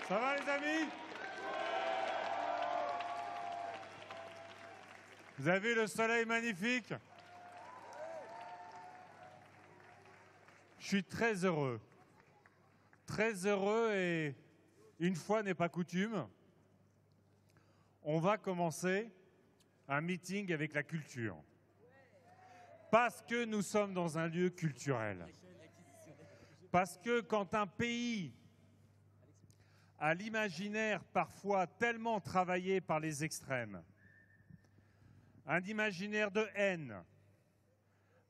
Ça va les amis? Vous avez vu le soleil magnifique? Je suis très heureux et une fois n'est pas coutume, on va commencer un meeting avec la culture. Parce que nous sommes dans un lieu culturel. Parce que quand un pays a l'imaginaire parfois tellement travaillé par les extrêmes, un imaginaire de haine,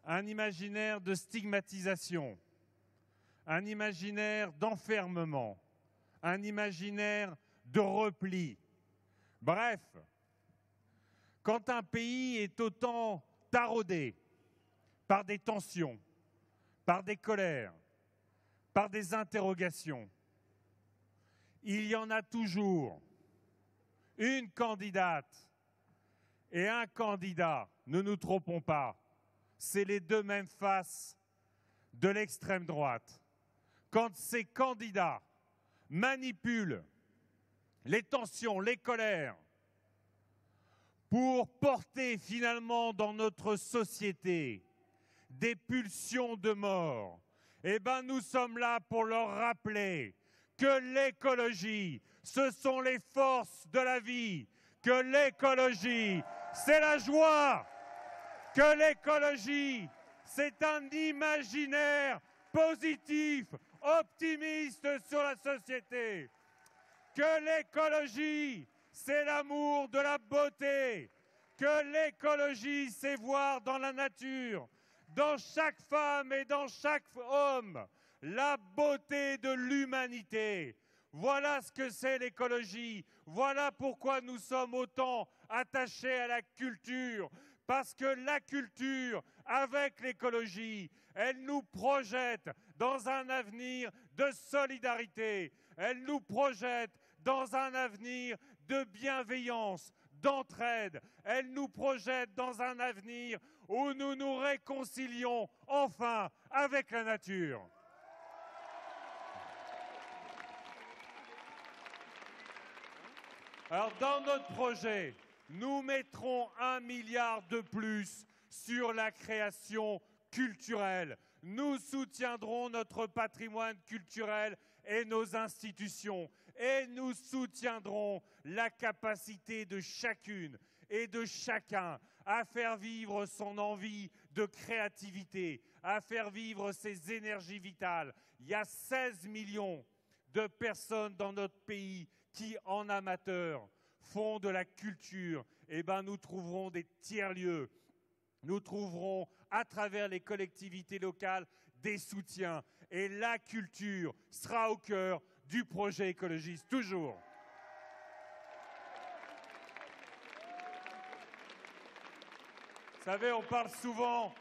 un imaginaire de stigmatisation, un imaginaire d'enfermement, un imaginaire de repli. Bref, quand un pays est autant taraudé par des tensions, par des colères, par des interrogations, il y en a toujours une candidate et un candidat, ne nous trompons pas, c'est les deux mêmes faces de l'extrême droite. Quand ces candidats manipulent les tensions, les colères, pour porter finalement dans notre société des pulsions de mort, eh bien nous sommes là pour leur rappeler que l'écologie, ce sont les forces de la vie, que l'écologie, c'est la joie, que l'écologie, c'est un imaginaire positif, optimiste sur la société, que l'écologie, c'est l'amour de la beauté, que l'écologie, c'est voir dans la nature, dans chaque femme et dans chaque homme, la beauté de l'humanité. Voilà ce que c'est l'écologie. Voilà pourquoi nous sommes autant attachés à la culture. Parce que la culture, avec l'écologie, elle nous projette dans un avenir de solidarité. Elle nous projette dans un avenir de bienveillance, d'entraide. Elle nous projette dans un avenir où nous nous réconcilions enfin avec la nature. Alors, dans notre projet, nous mettrons 1 milliard de plus sur la création culturelle. Nous soutiendrons notre patrimoine culturel et nos institutions. Et nous soutiendrons la capacité de chacune et de chacun à faire vivre son envie de créativité, à faire vivre ses énergies vitales. Il y a 16 millions de personnes dans notre pays qui, en amateurs, font de la culture. Eh bien, nous trouverons des tiers-lieux. Nous trouverons, à travers les collectivités locales, des soutiens. Et la culture sera au cœur du projet écologiste, toujours. Vous savez, on parle souvent,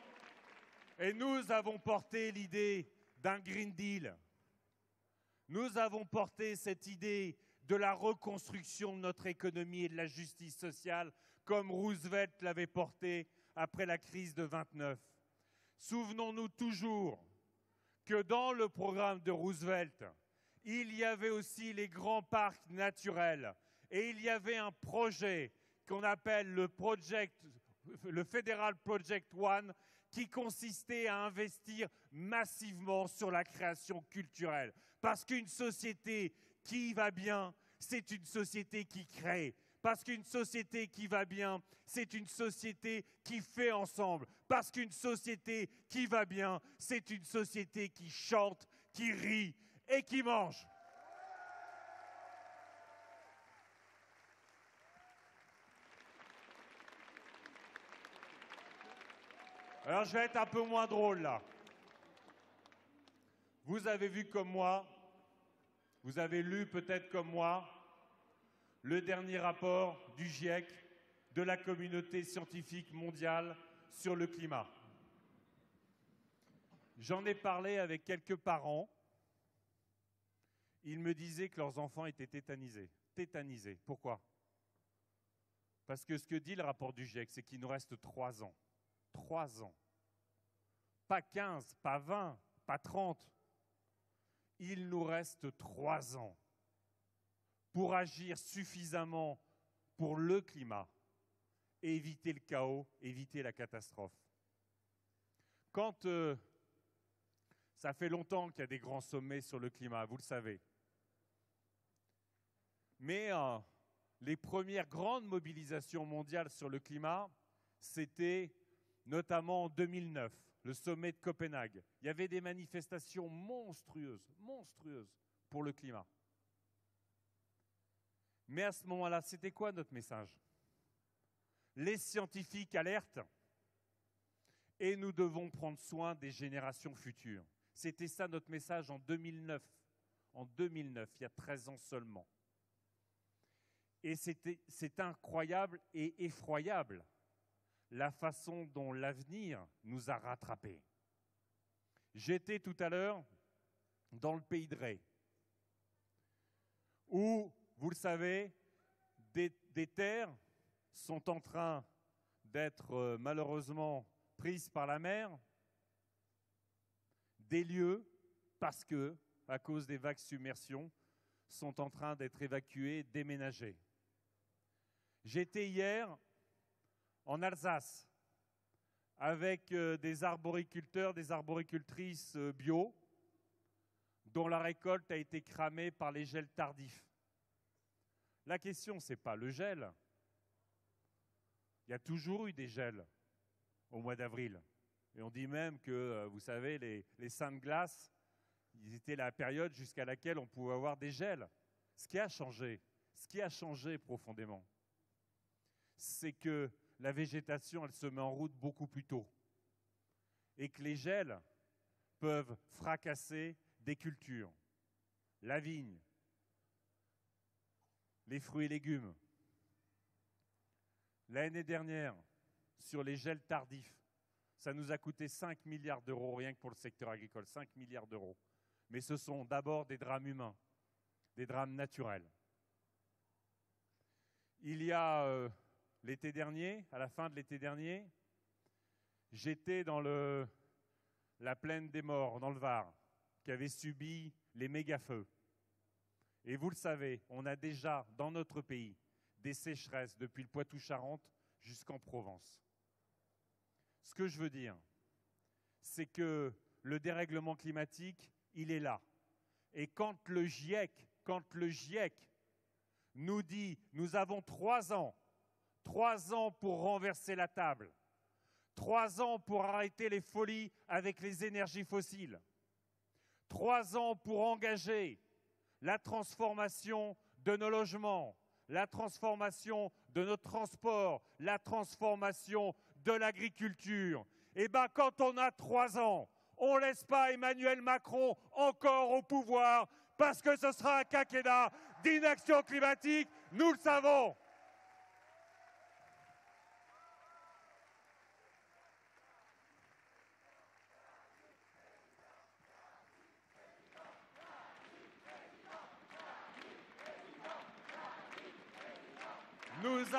et nous avons porté l'idée d'un Green Deal. Nous avons porté cette idée de la reconstruction de notre économie et de la justice sociale, comme Roosevelt l'avait porté après la crise de 29. Souvenons-nous toujours que dans le programme de Roosevelt, il y avait aussi les grands parcs naturels et il y avait un projet qu'on appelle le Federal Project One, qui consistait à investir massivement sur la création culturelle. Parce qu'une société qui va bien, c'est une société qui crée. Parce qu'une société qui va bien, c'est une société qui fait ensemble. Parce qu'une société qui va bien, c'est une société qui chante, qui rit et qui mange. Alors je vais être un peu moins drôle là. Vous avez vu comme moi, vous avez lu peut-être comme moi, le dernier rapport du GIEC, de la communauté scientifique mondiale sur le climat. J'en ai parlé avec quelques parents. Ils me disaient que leurs enfants étaient tétanisés. Tétanisés. Pourquoi? Parce que ce que dit le rapport du GIEC, c'est qu'il nous reste 3 ans. 3 ans pas 15, pas 20, pas 30. Il nous reste 3 ans pour agir suffisamment pour le climat et éviter le chaos, éviter la catastrophe. Quand ça fait longtemps qu'il y a des grands sommets sur le climat, vous le savez. Mais les premières grandes mobilisations mondiales sur le climat, c'était notamment en 2009, le sommet de Copenhague. Il y avait des manifestations monstrueuses pour le climat. Mais à ce moment-là, c'était quoi notre message? Les scientifiques alertent et nous devons prendre soin des générations futures. C'était ça notre message en 2009. En 2009, il y a 13 ans seulement. Et c'est incroyable et effroyable la façon dont l'avenir nous a rattrapés. J'étais tout à l'heure dans le pays de Ré, où, vous le savez, des terres sont en train d'être malheureusement prises par la mer, des lieux, parce que, à cause des vagues submersions, sont en train d'être évacués, déménagés. J'étais hier en Alsace avec des arboriculteurs, des arboricultrices bio, dont la récolte a été cramée par les gels tardifs. La question, ce n'est pas le gel. Il y a toujours eu des gels au mois d'avril. Et on dit même que, vous savez, les seins de glace, ils étaient la période jusqu'à laquelle on pouvait avoir des gels. Ce qui a changé profondément, c'est que la végétation, elle se met en route beaucoup plus tôt. Et que les gels peuvent fracasser des cultures. La vigne, les fruits et légumes. L'année dernière, sur les gels tardifs, ça nous a coûté 5 milliards d'euros rien que pour le secteur agricole, 5 milliards d'euros. Mais ce sont d'abord des drames humains, des drames naturels. Il y a l'été dernier, à la fin de l'été dernier, j'étais dans la plaine des Morts, dans le Var, qui avait subi les méga-feux. Et vous le savez, on a déjà, dans notre pays, des sécheresses depuis le Poitou-Charentes jusqu'en Provence. Ce que je veux dire, c'est que le dérèglement climatique, il est là. Et quand le GIEC nous dit « nous avons 3 ans pour renverser la table, 3 ans pour arrêter les folies avec les énergies fossiles, 3 ans pour engager la transformation de nos logements, la transformation de nos transports, la transformation de l'agriculture. » Eh bien, quand on a 3 ans, on ne laisse pas Emmanuel Macron encore au pouvoir parce que ce sera un quinquennat d'inaction climatique, nous le savons. Nous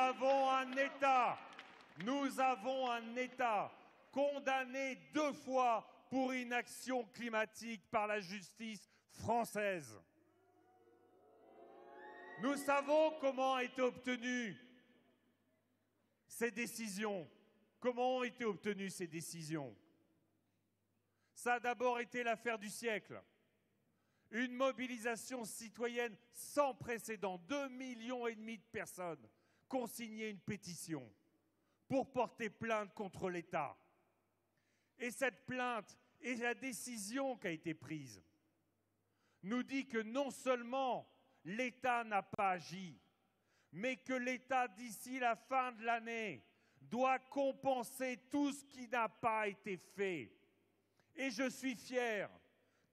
avons un État condamné 2 fois pour inaction climatique par la justice française. Nous savons comment ont été obtenues ces décisions. Comment ont été obtenues ces décisions? Ça a d'abord été l'affaire du siècle. Une mobilisation citoyenne sans précédent. 2,5 millions de personnes ont signé une pétition pour porter plainte contre l'État. Et cette plainte et la décision qui a été prise nous dit que non seulement l'État n'a pas agi, mais que l'État, d'ici la fin de l'année, doit compenser tout ce qui n'a pas été fait. Et je suis fier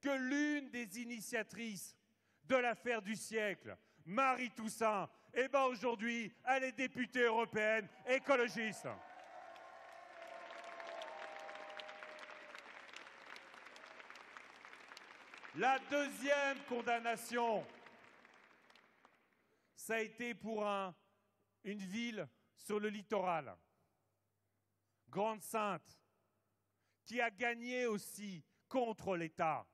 que l'une des initiatrices de l'affaire du siècle, Marie Toussaint, eh bien aujourd'hui, elle est députée européenne écologiste. La deuxième condamnation, ça a été pour une ville sur le littoral, Grande-Synthe, qui a gagné aussi contre l'État.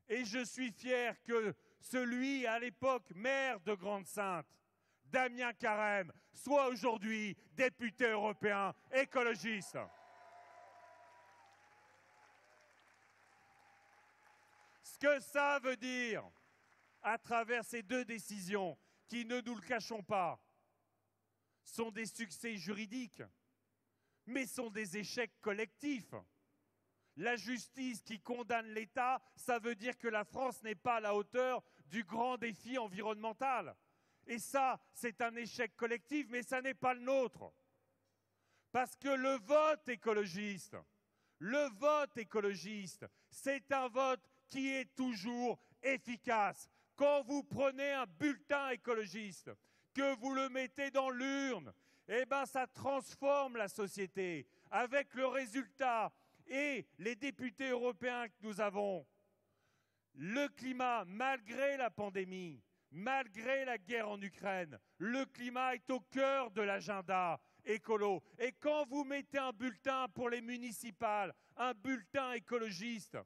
Et je suis fier que celui, à l'époque, maire de Grande-Synthe, Damien Carême, soit aujourd'hui député européen écologiste. Ce que ça veut dire, à travers ces deux décisions, qui, ne nous le cachons pas, sont des succès juridiques, mais sont des échecs collectifs. La justice qui condamne l'État, ça veut dire que la France n'est pas à la hauteur du grand défi environnemental. Et ça, c'est un échec collectif, mais ça n'est pas le nôtre. Parce que le vote écologiste, c'est un vote qui est toujours efficace. Quand vous prenez un bulletin écologiste, que vous le mettez dans l'urne, eh ben ça transforme la société. Avec le résultat et les députés européens que nous avons, le climat, malgré la pandémie, malgré la guerre en Ukraine, le climat est au cœur de l'agenda écolo. Et quand vous mettez un bulletin pour les municipales, un bulletin écologiste,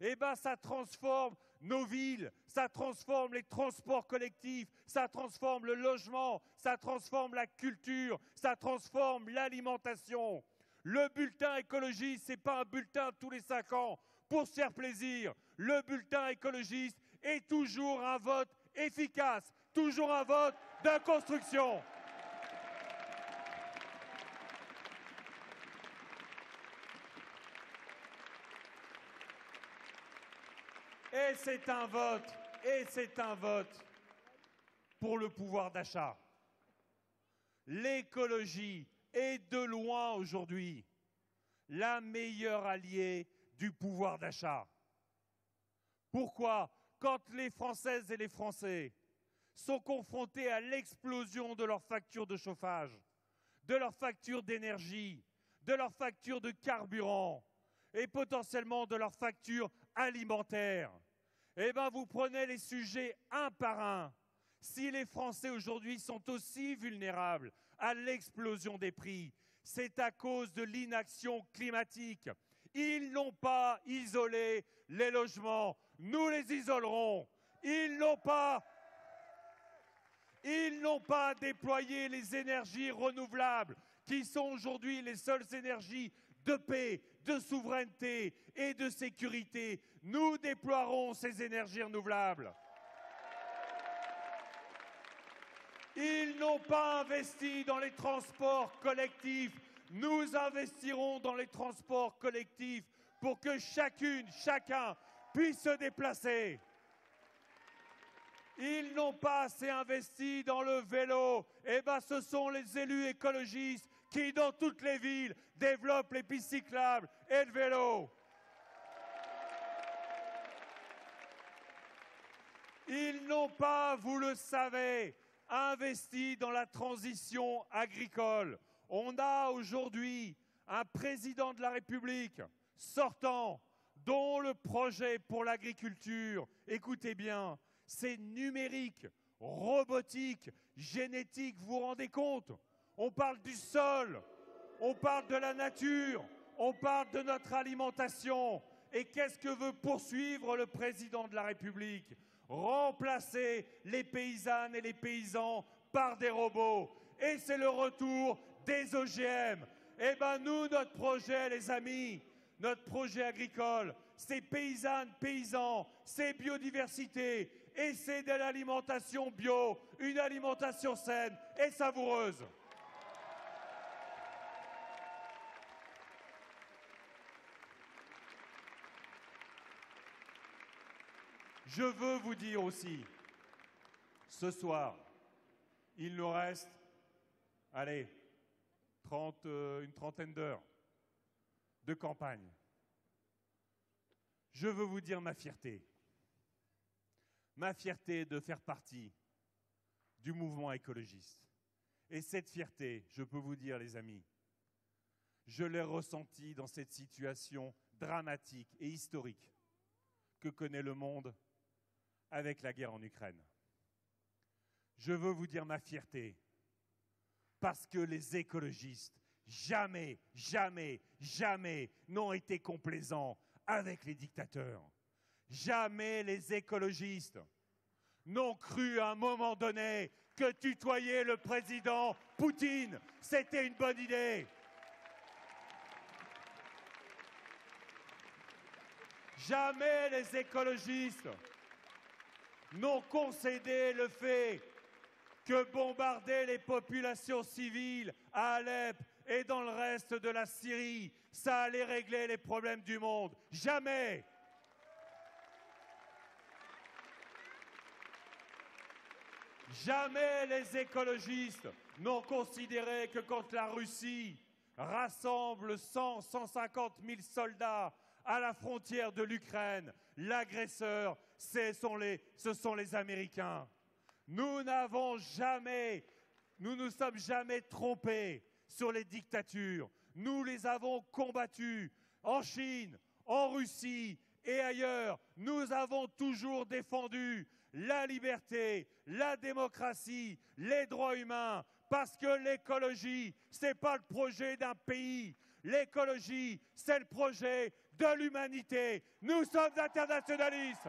eh ben ça transforme nos villes, ça transforme les transports collectifs, ça transforme le logement, ça transforme la culture, ça transforme l'alimentation. Le bulletin écologiste, ce n'est pas un bulletin tous les 5 ans pour se faire plaisir. Le bulletin écologiste est toujours un vote efficace, toujours un vote de construction. Et c'est un vote pour le pouvoir d'achat. L'écologie est de loin aujourd'hui la meilleure alliée du pouvoir d'achat. Pourquoi ? Quand les Françaises et les Français sont confrontés à l'explosion de leurs factures de chauffage, de leurs factures d'énergie, de leurs factures de carburant et potentiellement de leurs factures alimentaires, eh bien vous prenez les sujets un par un. Si les Français aujourd'hui sont aussi vulnérables à l'explosion des prix, c'est à cause de l'inaction climatique. Ils n'ont pas isolé les logements, nous les isolerons. Ils n'ont pas déployé les énergies renouvelables, qui sont aujourd'hui les seules énergies de paix, de souveraineté et de sécurité. Nous déploierons ces énergies renouvelables. Ils n'ont pas investi dans les transports collectifs. Nous investirons dans les transports collectifs pour que chacun puisse se déplacer. Ils n'ont pas assez investi dans le vélo. Eh bien, ce sont les élus écologistes qui, dans toutes les villes, développent les pistes cyclables et le vélo. Ils n'ont pas, vous le savez, investi dans la transition agricole. On a aujourd'hui un président de la République sortant dont le projet pour l'agriculture, écoutez bien, c'est numérique, robotique, génétique, vous vous rendez compte ? On parle du sol, on parle de la nature, on parle de notre alimentation. Et qu'est-ce que veut poursuivre le président de la République ? Remplacer les paysannes et les paysans par des robots. Et c'est le retour des OGM. Eh bien nous, notre projet, les amis, notre projet agricole, c'est paysannes, paysans, c'est biodiversité et c'est de l'alimentation bio, une alimentation saine et savoureuse. Je veux vous dire aussi, ce soir, il nous reste, allez, une trentaine d'heures de campagne. Je veux vous dire ma fierté de faire partie du mouvement écologiste. Et cette fierté, je peux vous dire, les amis, je l'ai ressentie dans cette situation dramatique et historique que connaît le monde avec la guerre en Ukraine. Je veux vous dire ma fierté parce que les écologistes jamais, jamais, jamais n'ont été complaisants avec les dictateurs. Jamais les écologistes n'ont cru à un moment donné que tutoyer le président Poutine, c'était une bonne idée. Jamais les écologistes n'ont concédé le fait que bombarder les populations civiles à Alep et dans le reste de la Syrie, ça allait régler les problèmes du monde. Jamais! Jamais les écologistes n'ont considéré que quand la Russie rassemble 150 000 soldats à la frontière de l'Ukraine, l'agresseur, ce sont les Américains. Nous nous sommes jamais trompés sur les dictatures. Nous les avons combattues en Chine, en Russie et ailleurs. Nous avons toujours défendu la liberté, la démocratie, les droits humains, parce que l'écologie, ce n'est pas le projet d'un pays. L'écologie, c'est le projet de l'humanité. Nous sommes internationalistes.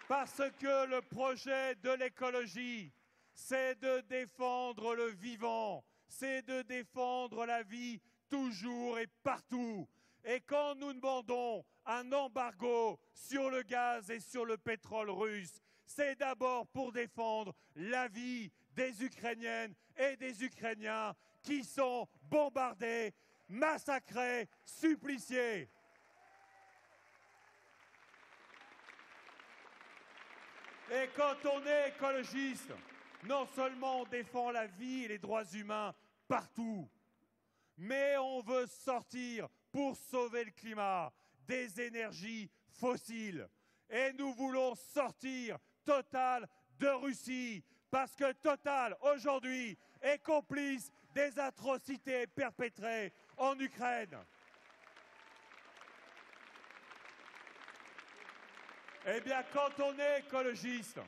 Parce que le projet de l'écologie, c'est de défendre le vivant, c'est de défendre la vie toujours et partout. Et quand nous demandons un embargo sur le gaz et sur le pétrole russe, c'est d'abord pour défendre la vie des Ukrainiennes et des Ukrainiens qui sont bombardés, massacrés, suppliciés. Et quand on est écologiste, non seulement on défend la vie et les droits humains partout, mais on veut sortir, pour sauver le climat, des énergies fossiles. Et nous voulons sortir Total de Russie, parce que Total, aujourd'hui, est complice des atrocités perpétrées en Ukraine. Eh bien, quand on est écologiste,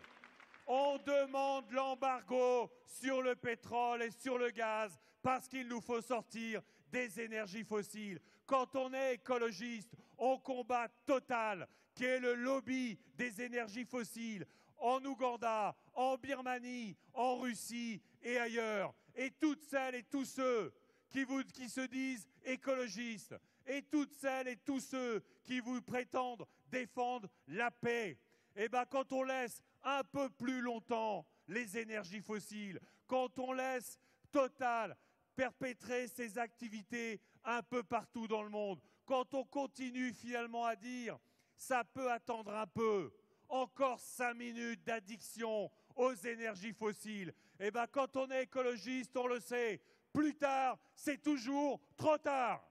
on demande l'embargo sur le pétrole et sur le gaz parce qu'il nous faut sortir des énergies fossiles. Quand on est écologiste, on combat Total, qui est le lobby des énergies fossiles, en Ouganda, en Birmanie, en Russie et ailleurs. Et toutes celles et tous ceux qui se disent écologistes, et toutes celles et tous ceux qui vous prétendent défendre la paix, eh bien, quand on laisse un peu plus longtemps les énergies fossiles, quand on laisse Total perpétrer ses activités un peu partout dans le monde, quand on continue finalement à dire « ça peut attendre un peu », encore 5 minutes d'addiction aux énergies fossiles, eh bien, quand on est écologiste, on le sait, plus tard, c'est toujours trop tard.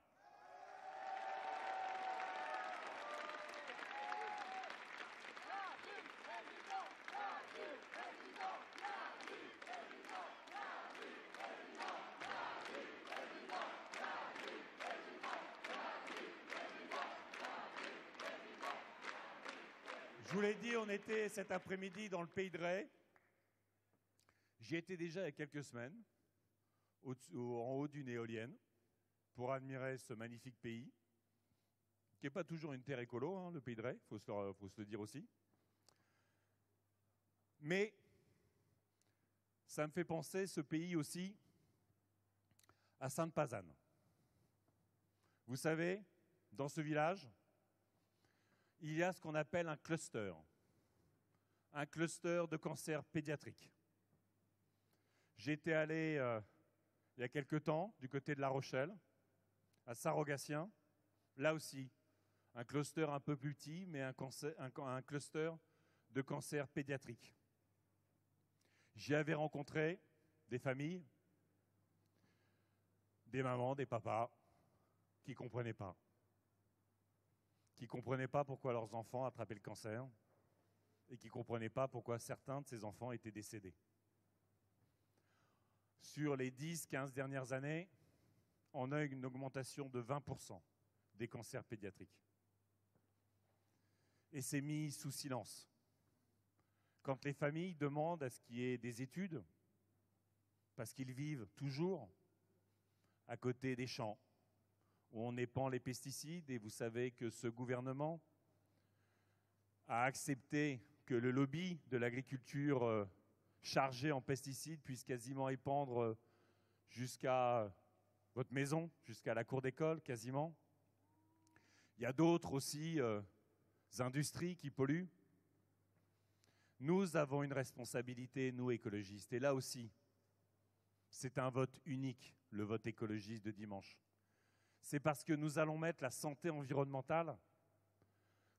Je vous l'ai dit, on était cet après-midi dans le Pays de Ré. J'y étais déjà il y a quelques semaines, en haut d'une éolienne, pour admirer ce magnifique pays, qui n'est pas toujours une terre écolo, hein, le Pays de Ré, faut se le dire aussi. Mais ça me fait penser, ce pays aussi, à Sainte-Pazanne. Vous savez, dans ce village, il y a ce qu'on appelle un cluster de cancer pédiatrique. J'étais allé il y a quelque temps du côté de La Rochelle, à Saint-Rogatien, là aussi, un cluster un peu plus petit, mais un cluster de cancer pédiatrique. J'y avais rencontré des familles, des mamans, des papas, qui ne comprenaient pas. Qui ne comprenaient pas pourquoi leurs enfants attrapaient le cancer et qui ne comprenaient pas pourquoi certains de ces enfants étaient décédés. Sur les 10-15 dernières années, on a eu une augmentation de 20% des cancers pédiatriques. et c'est mis sous silence. Quand les familles demandent à ce qu'il y ait des études, parce qu'ils vivent toujours à côté des champs, où on épand les pesticides, et vous savez que ce gouvernement a accepté que le lobby de l'agriculture chargé en pesticides puisse quasiment épandre jusqu'à votre maison, jusqu'à la cour d'école, quasiment. Il y a d'autres aussi industries qui polluent. Nous avons une responsabilité, nous écologistes, et là aussi, c'est un vote unique, le vote écologiste de dimanche. C'est parce que nous allons mettre la santé environnementale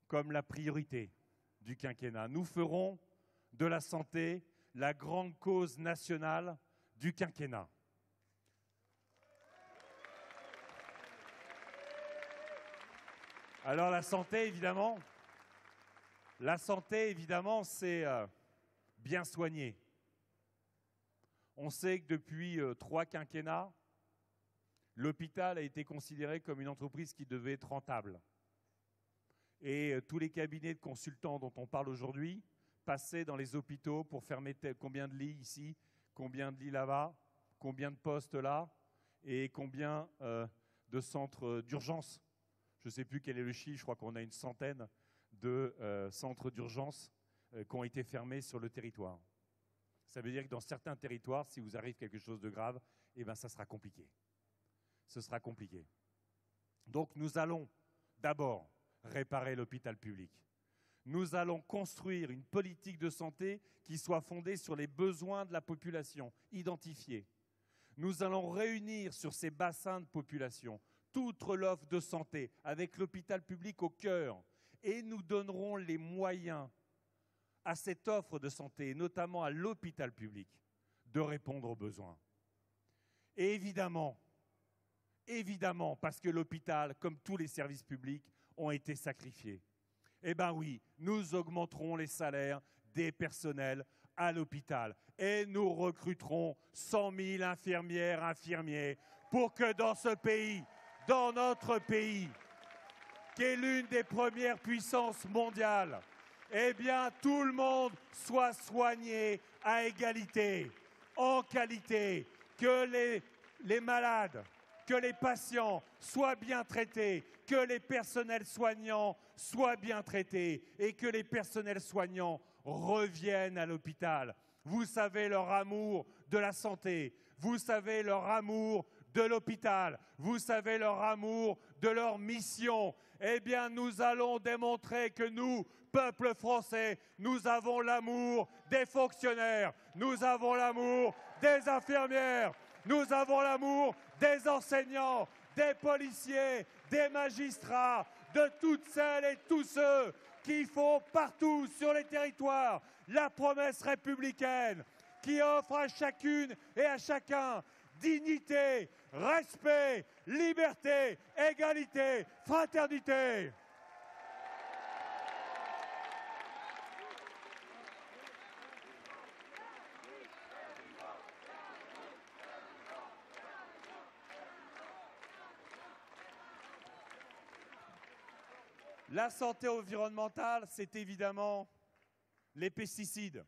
comme la priorité du quinquennat. Nous ferons de la santé la grande cause nationale du quinquennat. Alors la santé, évidemment, c'est bien soigner. On sait que depuis 3 quinquennats, l'hôpital a été considéré comme une entreprise qui devait être rentable. Et tous les cabinets de consultants dont on parle aujourd'hui passaient dans les hôpitaux pour fermer combien de lits ici, combien de lits là-bas, combien de postes là, et combien de centres d'urgence. Je ne sais plus quel est le chiffre, je crois qu'on a une centaine de centres d'urgence qui ont été fermés sur le territoire. Ça veut dire que dans certains territoires, si vous arrive quelque chose de grave, eh ben, ça sera compliqué. Ce sera compliqué. Donc nous allons d'abord réparer l'hôpital public. Nous allons construire une politique de santé qui soit fondée sur les besoins de la population, identifiés. Nous allons réunir sur ces bassins de population toute l'offre de santé, avec l'hôpital public au cœur, et nous donnerons les moyens à cette offre de santé, notamment à l'hôpital public, de répondre aux besoins. Et évidemment, parce que l'hôpital, comme tous les services publics, ont été sacrifiés, eh bien oui, nous augmenterons les salaires des personnels à l'hôpital et nous recruterons 100 000 infirmières, infirmiers, pour que dans ce pays, dans notre pays, qui est l'une des premières puissances mondiales, eh bien, tout le monde soit soigné à égalité, en qualité, que les malades, que les patients soient bien traités, que les personnels soignants soient bien traités et que les personnels soignants reviennent à l'hôpital. Vous savez leur amour de la santé, vous savez leur amour de l'hôpital, vous savez leur amour de leur mission. Eh bien, nous allons démontrer que nous, peuple français, nous avons l'amour des fonctionnaires, nous avons l'amour des infirmières, nous avons l'amour des enseignants, des policiers, des magistrats, de toutes celles et tous ceux qui font partout sur les territoires la promesse républicaine, qui offre à chacune et à chacun dignité, respect, liberté, égalité, fraternité. La santé environnementale, c'est évidemment les pesticides.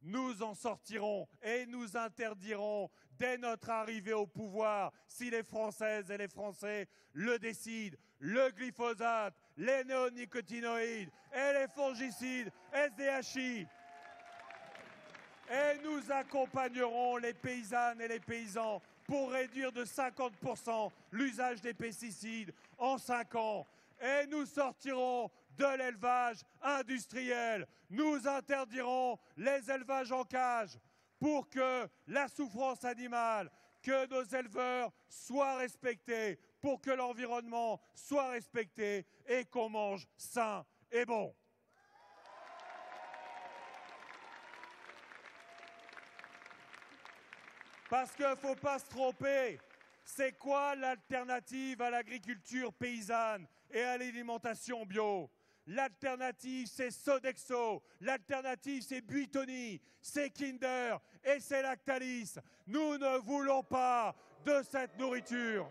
Nous en sortirons et nous interdirons dès notre arrivée au pouvoir, si les Françaises et les Français le décident, le glyphosate, les néonicotinoïdes et les fongicides SDHI. Et nous accompagnerons les paysannes et les paysans pour réduire de 50% l'usage des pesticides en 5 ans. Et nous sortirons de l'élevage industriel. Nous interdirons les élevages en cage pour que la souffrance animale, que nos éleveurs soient respectés, pour que l'environnement soit respecté et qu'on mange sain et bon. Parce qu'il ne faut pas se tromper. C'est quoi l'alternative à l'agriculture paysanne et à l'alimentation bio? L'alternative, c'est Sodexo. L'alternative, c'est Buitoni, c'est Kinder et c'est Lactalis. Nous ne voulons pas de cette nourriture.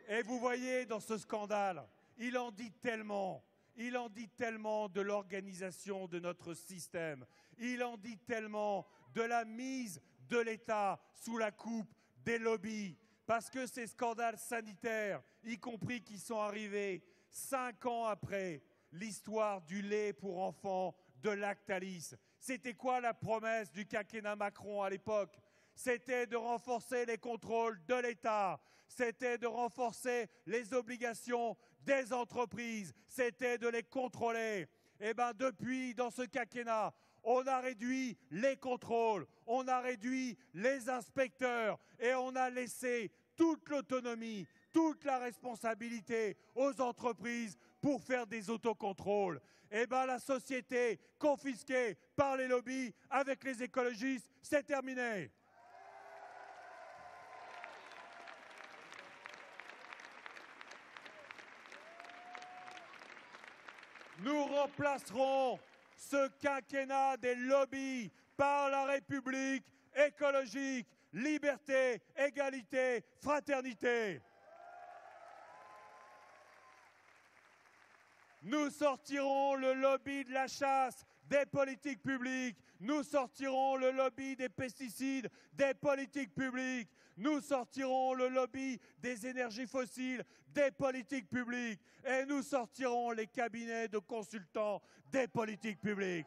Et vous voyez, dans ce scandale, il en dit tellement. Il en dit tellement de l'organisation de notre système. Il en dit tellement de la mise de l'État sous la coupe des lobbies. Parce que ces scandales sanitaires, y compris qui sont arrivés 5 ans après l'histoire du lait pour enfants de Lactalis, c'était quoi la promesse du quinquennat Macron à l'époque? C'était de renforcer les contrôles de l'État, c'était de renforcer les obligations des entreprises, c'était de les contrôler. Eh bien, depuis, dans ce quinquennat, on a réduit les contrôles, on a réduit les inspecteurs et on a laissé toute l'autonomie, toute la responsabilité aux entreprises pour faire des autocontrôles. Eh bien, la société confisquée par les lobbies avec les écologistes, c'est terminé. Nous remplacerons ce quinquennat des lobbies par la République écologique, liberté, égalité, fraternité. Nous sortirons le lobby de la chasse des politiques publiques. Nous sortirons le lobby des pesticides des politiques publiques. Nous sortirons le lobby des énergies fossiles des politiques publiques. Et nous sortirons les cabinets de consultants des politiques publiques.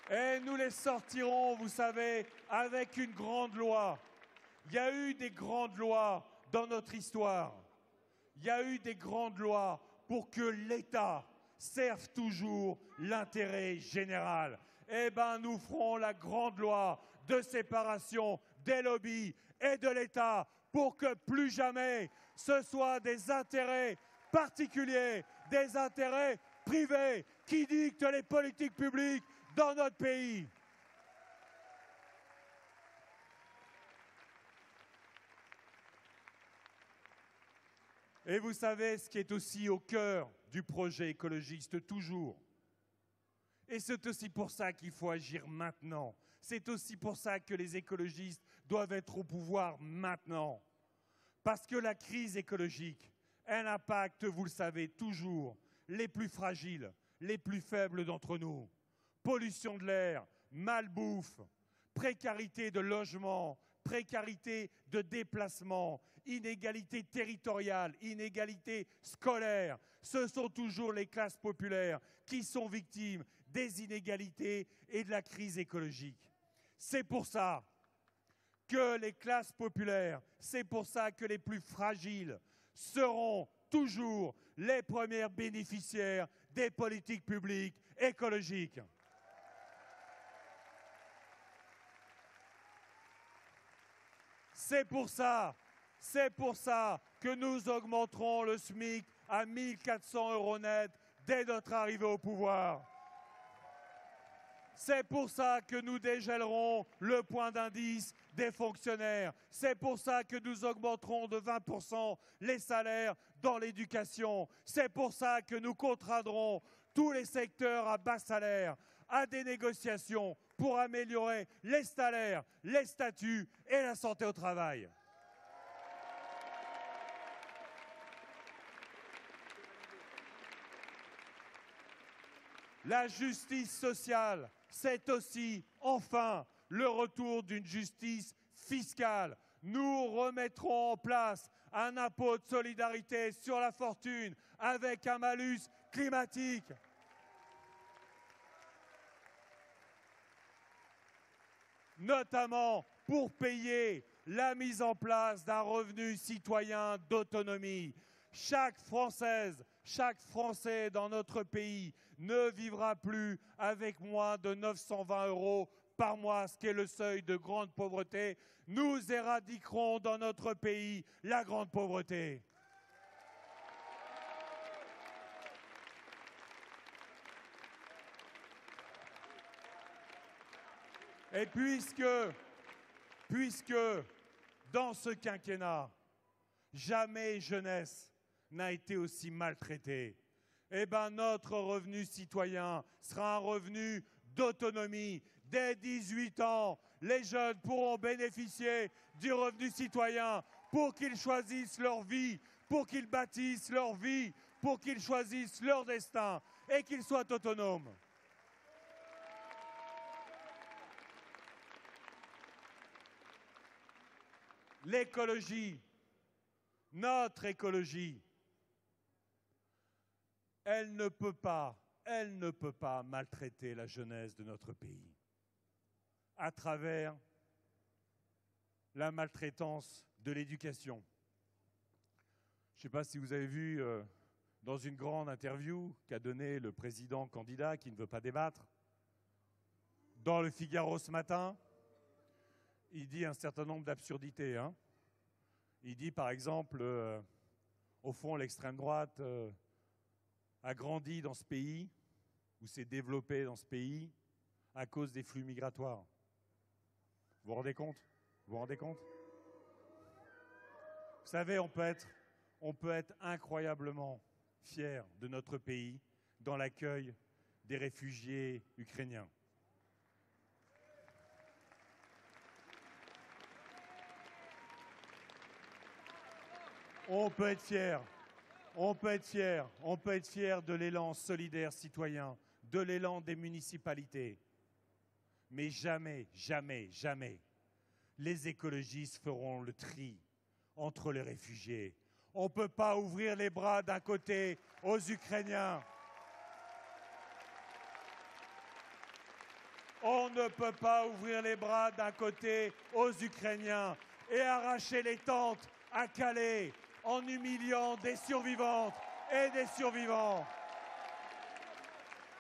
Et nous les sortirons, vous savez, avec une grande loi. Il y a eu des grandes lois dans notre histoire. Il y a eu des grandes lois pour que l'État serve toujours l'intérêt général. Eh bien, nous ferons la grande loi de séparation des lobbies et de l'État pour que plus jamais ce soit des intérêts particuliers, des intérêts privés qui dictent les politiques publiques dans notre pays. Et vous savez ce qui est aussi au cœur du projet écologiste, toujours. Et c'est aussi pour ça qu'il faut agir maintenant. C'est aussi pour ça que les écologistes doivent être au pouvoir maintenant. Parce que la crise écologique, elle impacte, vous le savez, toujours les plus fragiles, les plus faibles d'entre nous. Pollution de l'air, malbouffe, précarité de logement, précarité de déplacement, inégalité territoriale, inégalité scolaire. Ce sont toujours les classes populaires qui sont victimes des inégalités et de la crise écologique. C'est pour ça que les classes populaires, c'est pour ça que les plus fragiles seront toujours les premières bénéficiaires des politiques publiques écologiques. C'est pour ça que nous augmenterons le SMIC à 1 400 € net dès notre arrivée au pouvoir. C'est pour ça que nous dégèlerons le point d'indice des fonctionnaires. C'est pour ça que nous augmenterons de 20% les salaires dans l'éducation. C'est pour ça que nous contraindrons tous les secteurs à bas salaire à des négociations pour améliorer les salaires, les statuts et la santé au travail. La justice sociale, c'est aussi, enfin, le retour d'une justice fiscale. Nous remettrons en place un impôt de solidarité sur la fortune avec un malus climatique. Notamment pour payer la mise en place d'un revenu citoyen d'autonomie. Chaque Française, chaque Français dans notre pays ne vivra plus avec moins de 920 € par mois, ce qui est le seuil de grande pauvreté. Nous éradiquerons dans notre pays la grande pauvreté. Et puisque dans ce quinquennat, jamais jeunesse n'a été aussi maltraitée, eh bien notre revenu citoyen sera un revenu d'autonomie. Dès 18 ans, les jeunes pourront bénéficier du revenu citoyen pour qu'ils choisissent leur vie, pour qu'ils bâtissent leur vie, pour qu'ils choisissent leur destin et qu'ils soient autonomes. L'écologie, notre écologie, elle ne peut pas maltraiter la jeunesse de notre pays à travers la maltraitance de l'éducation. Je ne sais pas si vous avez vu dans une grande interview qu'a donnée le président candidat qui ne veut pas débattre, dans le Figaro ce matin, il dit un certain nombre d'absurdités. Il dit par exemple, au fond, l'extrême droite a grandi dans ce pays, ou s'est développée dans ce pays, à cause des flux migratoires. Vous vous rendez compte? Vous vous rendez compte? Vous savez, on peut être incroyablement fier de notre pays dans l'accueil des réfugiés ukrainiens. On peut être fier de l'élan solidaire citoyen, de l'élan des municipalités. Mais jamais, jamais, jamais, les écologistes feront le tri entre les réfugiés. On ne peut pas ouvrir les bras d'un côté aux Ukrainiens. On ne peut pas ouvrir les bras d'un côté aux Ukrainiens et arracher les tentes à Calais en humiliant des survivantes et des survivants.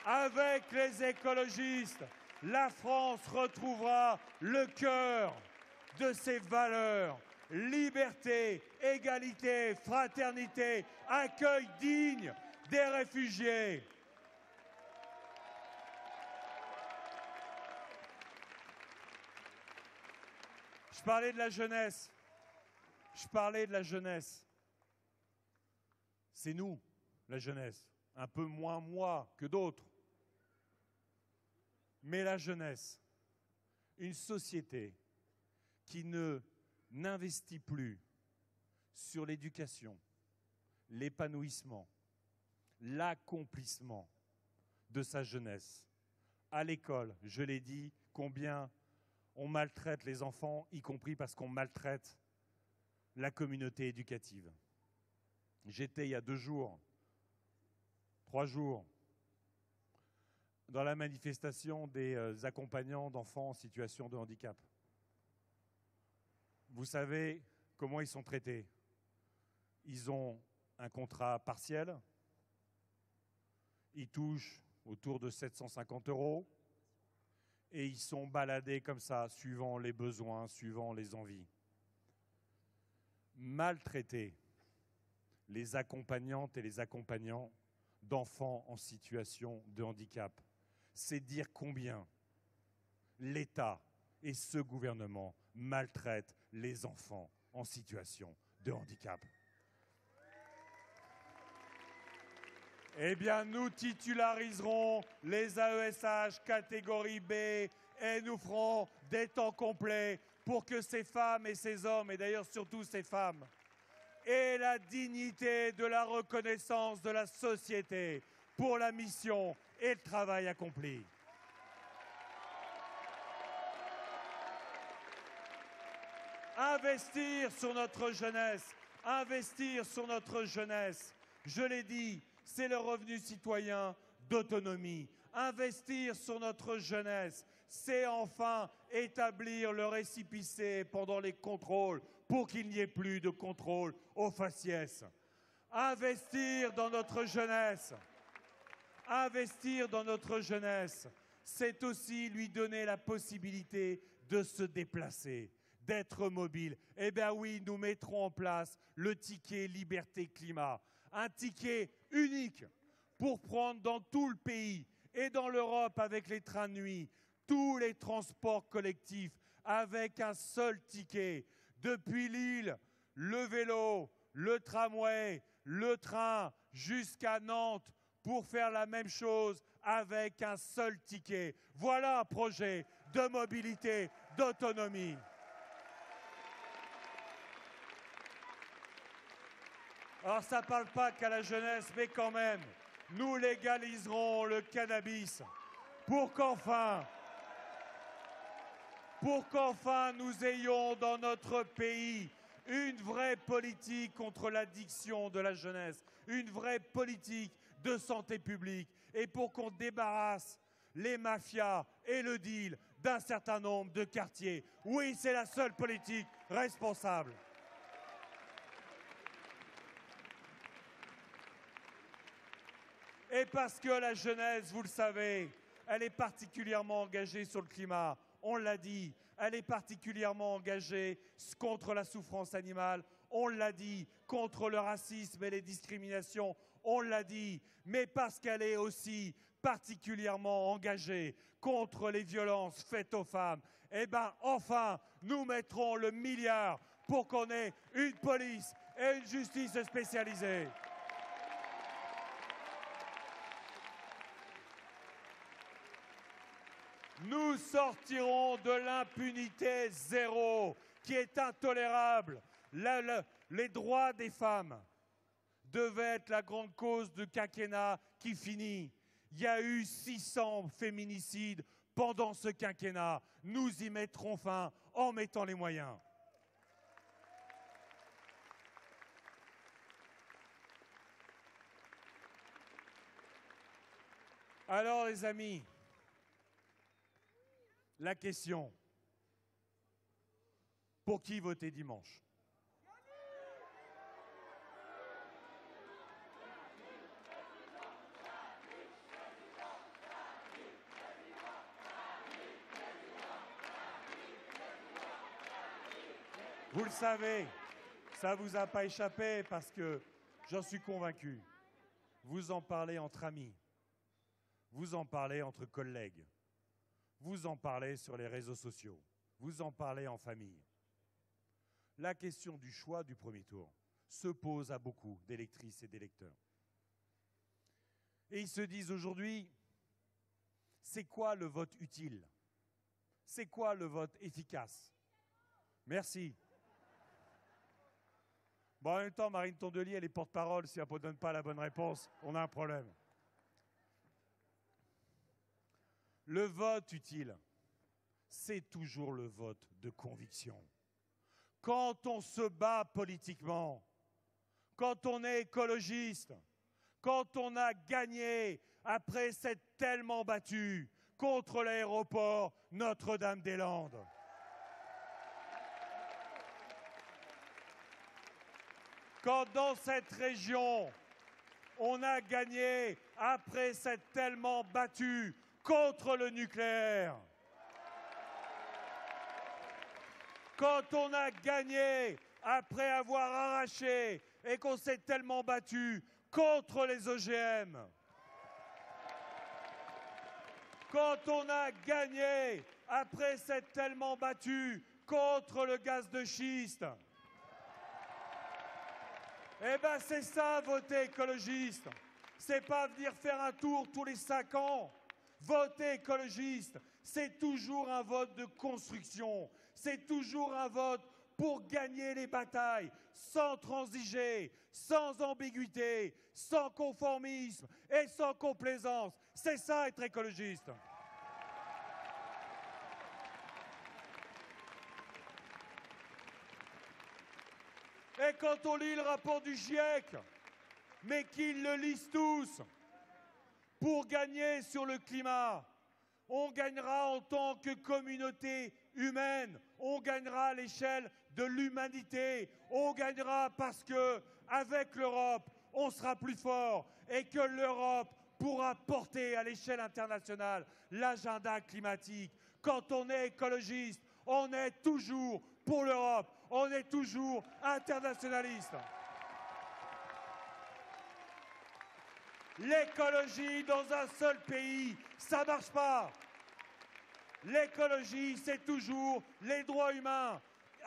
Avec les écologistes, la France retrouvera le cœur de ses valeurs. Liberté, égalité, fraternité, accueil digne des réfugiés. Je parlais de la jeunesse. C'est nous, la jeunesse. Un peu moins moi que d'autres. Mais la jeunesse, une société qui n'investit plus sur l'éducation, l'épanouissement, l'accomplissement de sa jeunesse. À l'école, je l'ai dit, combien on maltraite les enfants, y compris parce qu'on maltraite la communauté éducative. J'étais il y a 3 jours, dans la manifestation des accompagnants d'enfants en situation de handicap. Vous savez comment ils sont traités? Ils ont un contrat partiel, ils touchent autour de 750 € et ils sont baladés comme ça, suivant les besoins, suivant les envies. Maltraiter les accompagnantes et les accompagnants d'enfants en situation de handicap, c'est dire combien l'État et ce gouvernement maltraitent les enfants en situation de handicap. Eh bien, nous titulariserons les AESH catégorie B et nous ferons des temps complets pour que ces femmes et ces hommes, et d'ailleurs surtout ces femmes, aient la dignité de la reconnaissance de la société pour la mission et le travail accompli. Investir sur notre jeunesse, je l'ai dit, c'est le revenu citoyen d'autonomie. Investir sur notre jeunesse, c'est enfin établir le récépissé pendant les contrôles pour qu'il n'y ait plus de contrôle au faciès. Investir dans notre jeunesse, c'est aussi lui donner la possibilité de se déplacer, d'être mobile. Eh bien oui, nous mettrons en place le ticket liberté-climat, un ticket unique pour prendre dans tout le pays et dans l'Europe avec les trains de nuit, tous les transports collectifs avec un seul ticket. Depuis Lille, le vélo, le tramway, le train jusqu'à Nantes pour faire la même chose avec un seul ticket. Voilà un projet de mobilité, d'autonomie. Alors ça ne parle pas qu'à la jeunesse, mais quand même, nous légaliserons le cannabis pour qu'enfin nous ayons dans notre pays une vraie politique contre l'addiction de la jeunesse, une vraie politique de santé publique, et pour qu'on débarrasse les mafias et le deal d'un certain nombre de quartiers. Oui, c'est la seule politique responsable. Et parce que la jeunesse, vous le savez, elle est particulièrement engagée sur le climat, on l'a dit, elle est particulièrement engagée contre la souffrance animale, on l'a dit, contre le racisme et les discriminations, on l'a dit, mais parce qu'elle est aussi particulièrement engagée contre les violences faites aux femmes, eh bien, enfin, nous mettrons le milliard pour qu'on ait une police et une justice spécialisée. Nous sortirons de l'impunité zéro, qui est intolérable. Les droits des femmes devaient être la grande cause du quinquennat qui finit. Il y a eu 600 féminicides pendant ce quinquennat. Nous y mettrons fin en mettant les moyens. Alors les amis, la question, pour qui voter dimanche? Vous le savez, ça ne vous a pas échappé parce que j'en suis convaincu. Vous en parlez entre amis, vous en parlez entre collègues, vous en parlez sur les réseaux sociaux, vous en parlez en famille. La question du choix du premier tour se pose à beaucoup d'électrices et d'électeurs. Et ils se disent aujourd'hui, c'est quoi le vote utile? C'est quoi le vote efficace? Merci. Bon, en même temps, Marine Tondelier, elle est porte-parole. Si elle ne donne pas la bonne réponse, on a un problème. Le vote utile, c'est toujours le vote de conviction. Quand on se bat politiquement, quand on est écologiste, quand on a gagné après s'être tellement battu contre l'aéroport Notre-Dame-des-Landes, quand dans cette région, on a gagné après s'être tellement battu contre le nucléaire, quand on a gagné après avoir arraché et qu'on s'est tellement battu contre les OGM, quand on a gagné après s'être tellement battu contre le gaz de schiste, eh bien, c'est ça, voter écologiste. C'est pas venir faire un tour tous les 5 ans. Voter écologiste, c'est toujours un vote de construction. C'est toujours un vote pour gagner les batailles, sans transiger, sans ambiguïté, sans conformisme et sans complaisance. C'est ça, être écologiste. Et quand on lit le rapport du GIEC, mais qu'ils le lisent tous, pour gagner sur le climat, on gagnera en tant que communauté humaine, on gagnera à l'échelle de l'humanité, on gagnera parce que, avec l'Europe, on sera plus fort et que l'Europe pourra porter à l'échelle internationale l'agenda climatique. Quand on est écologiste, on est toujours pour l'Europe, on est toujours internationaliste. L'écologie dans un seul pays, ça ne marche pas. L'écologie, c'est toujours les droits humains.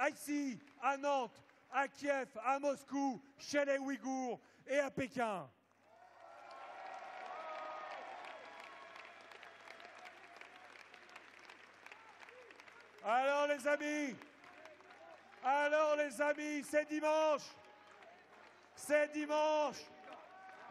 Ici, à Nantes, à Kiev, à Moscou, chez les Ouïghours et à Pékin. Alors les amis, c'est dimanche. C'est dimanche.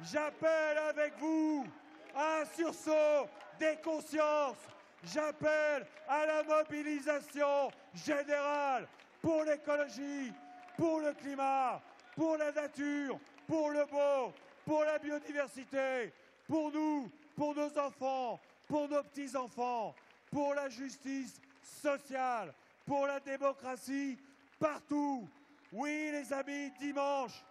J'appelle avec vous à un sursaut des consciences. J'appelle à la mobilisation générale pour l'écologie, pour le climat, pour la nature, pour le beau, pour la biodiversité, pour nous, pour nos enfants, pour nos petits-enfants, pour la justice sociale, pour la démocratie partout. Oui, les amis, dimanche,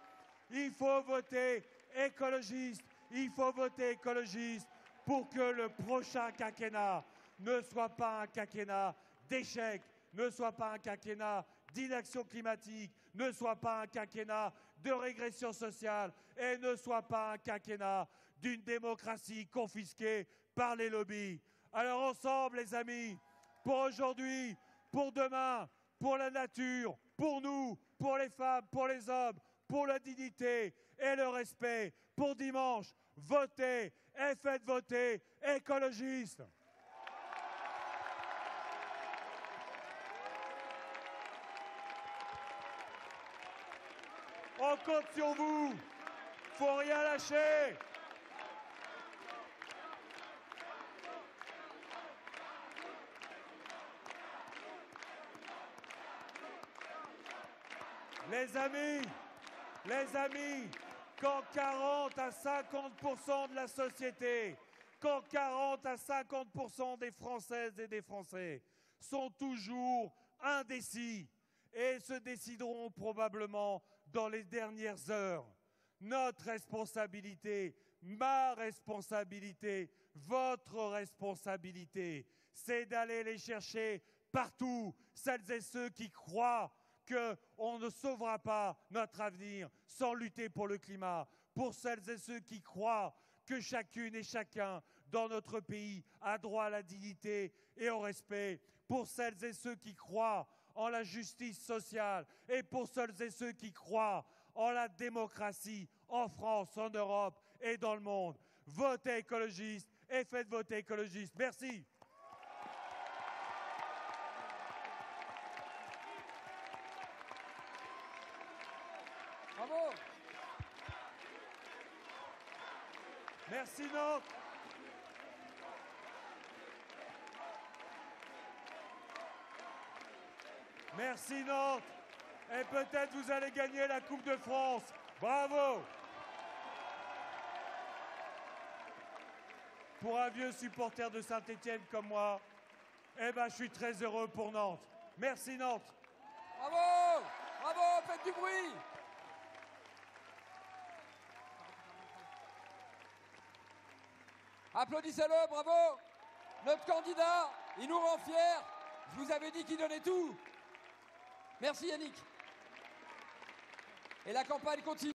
il faut voter écologiste. Il faut voter écologiste pour que le prochain quinquennat ne soit pas un quinquennat d'échec, ne soit pas un quinquennat d'inaction climatique, ne soit pas un quinquennat de régression sociale et ne soit pas un quinquennat d'une démocratie confisquée par les lobbies. Alors ensemble, les amis, pour aujourd'hui, pour demain, pour la nature, pour nous, pour les femmes, pour les hommes, pour la dignité et le respect, pour dimanche, votez et faites voter écologistes. On compte sur vous, faut rien lâcher. Les amis, quand 40 à 50% de la société, quand 40 à 50% des Françaises et des Français sont toujours indécis et se décideront probablement dans les dernières heures, notre responsabilité, ma responsabilité, votre responsabilité, c'est d'aller les chercher partout, celles et ceux qui croient qu'on ne sauvera pas notre avenir sans lutter pour le climat, pour celles et ceux qui croient que chacune et chacun dans notre pays a droit à la dignité et au respect, pour celles et ceux qui croient en la justice sociale et pour celles et ceux qui croient en la démocratie en France, en Europe et dans le monde. Votez écologiste et faites voter écologiste. Merci. Bravo. Merci Nantes. Merci Nantes. Et peut-être vous allez gagner la Coupe de France. Bravo. Pour un vieux supporter de Saint-Étienne comme moi, eh ben, je suis très heureux pour Nantes. Merci Nantes. Bravo. Bravo, faites du bruit. Applaudissez-le, bravo. Notre candidat, il nous rend fiers. Je vous avais dit qu'il donnait tout. Merci Yannick. Et la campagne continue.